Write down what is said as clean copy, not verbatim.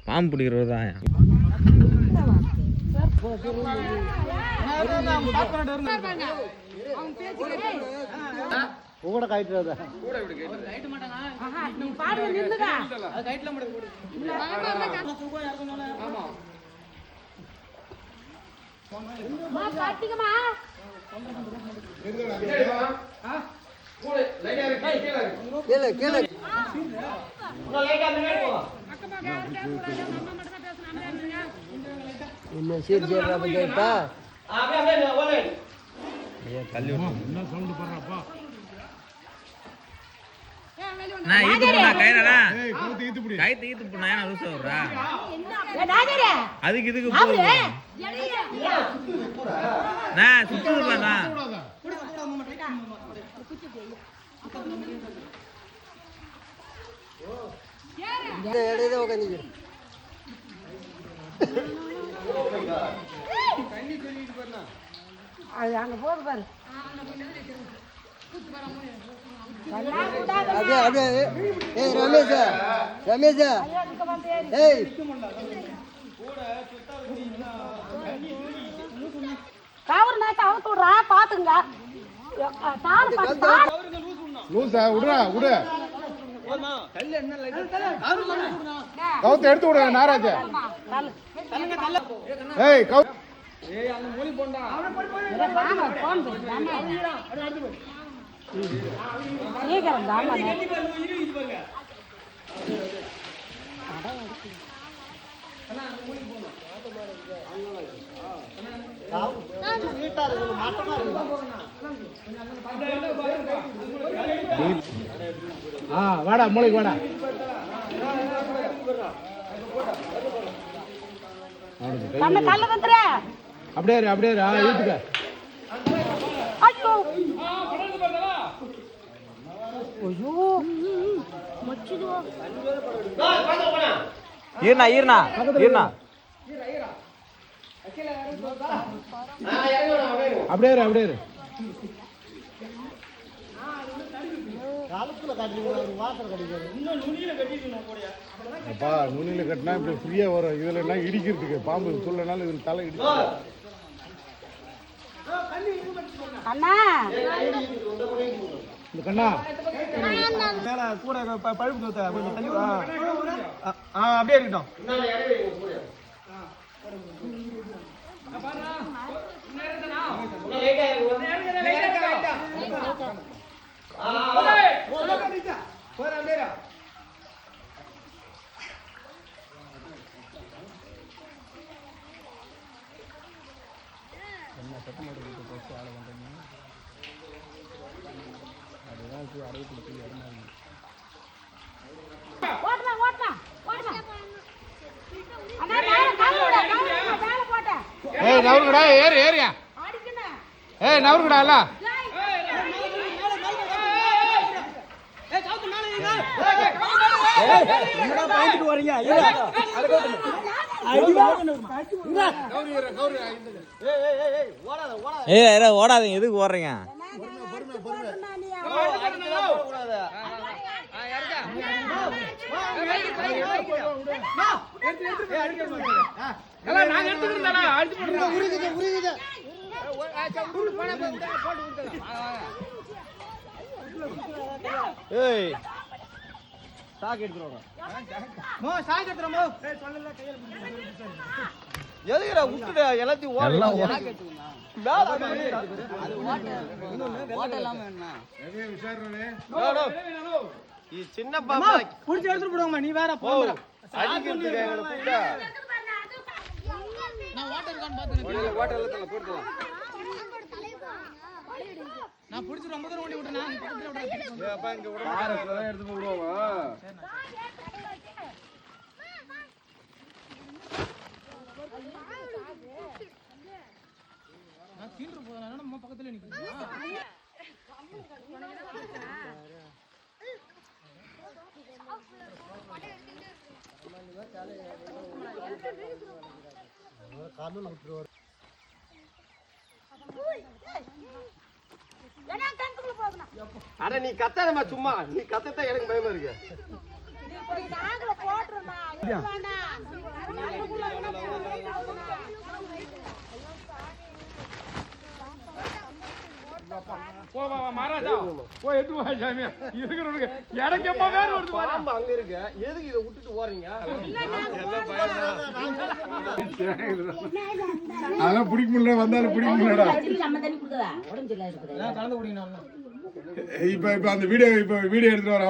பாம்பு பிடிக்கிறது தான். கூட கைட்டுறதா அதுக்கு இதுக்கு சுத்தா அது அங்க போது பாரு. ரமேஷ் ஏய் கவர் நாக்க அவுத்து விடுறா பாத்துங்க. லூசா விடுறா விடு. கவுத்து எடுத்து விடு நாராஜா. ஏய் கவுத்து. ஏய் அந்த மூலி போண்டா. போன் சீக்கிரம் தாமா வாடா மூளைக்கு வாடா. அப்படியே அப்படியே வீட்டுக்க. ஈர்னா ஈர்னா ஈர்னா அப்படியே அப்படியே அப்பா நுனியில கட்டினா இப்படி ஃப்ரீயா வரும். இதுல என்ன இடிக்கிறதுக்கு பாம்பு சொல்லனால இதுல தலை இடிச்சு. இந்த கண்ணா கூட பழுப்பு கொஞ்சம் தள்ளி அப்படியே இருக்கட்டும். ஏய் நவருடா ஏறு ஏறியா. ஏய் நவருடா இல்ல. என்னடா பாயிண்ட் வரீங்க. ஏய் ஓடாதீங்க. எதுக்கு ஓடுறீங்க? எதுக்குடா விட்டுட எல்லாத்தையும் சின்ன பாப்பா புடிச்சு எடுத்துட்டு போடுவாங்க. நீ வேற நான் புடிச்சு ரொம்ப தூரம் ஓடி விட்டேன். எடுத்து போடுவாங்க. நான் கீழே போறேன். நம்ம பக்கத்துல நிக்கிறேன். அட நீ கத்தாதமா சும்மா. நீ கத்தத்தான் எனக்கு பயமா இருக்கு. போ வா வா மகாராஜா போய் எடுத்து வா சாமி இருக்கிறவனுக்கு இடக்கம்மா வேற வருது பாரு. பாம்பு அங்க இருக்கு எதுக்கு இதை விட்டுட்டு போறீங்க அதெல்லாம் பிடிக்க முடியல வந்தாலும் பிடிக்க முடியலடா உடம்பு சரியில்லை இருக்குது இப்ப அந்த வீடியோ எடுத்துட்டு வர